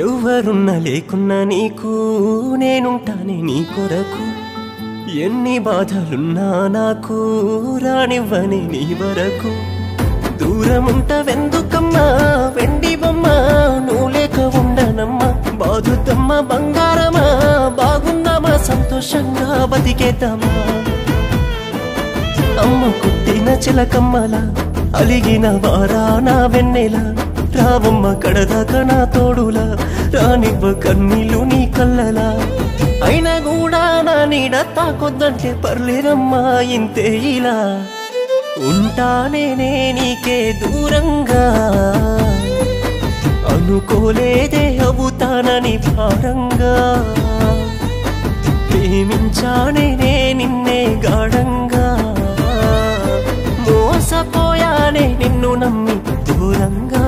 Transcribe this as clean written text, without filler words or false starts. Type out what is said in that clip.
ఎవరున్నా లేకున్నా నీకు నేనుంటానే నీ కొరకు ఎన్ని బాధలున్నా నాకు రానివ్వని నీ వరకు దూరముంటవెందుకమ్మా వెండి బొమ్మ నువ్వు లేక ఉండనమ్మా బాధుద్దమ్మా బంగారమా బాగుందామా సంతోషంగా బతికేద్దామా అమ్మ కుట్టిన చిలకమ్మలా అలిగిన వారా నా వెన్నెలా రావమ్మ కడదాకా నా తోడులా రానివ్వ కన్నీళ్ళు నీ కళ్ళలా అయినా కూడా నా నీడ తాకొద్దంటే పర్లేదమ్మా ఇంతే ఇలా ఉంటానే నీకే దూరంగా అనుకోలేదే అవుతానని భారంగా ప్రేమించానే నిన్నే గాఢంగా మోసపోయానే నిన్ను నమ్మి దూరంగా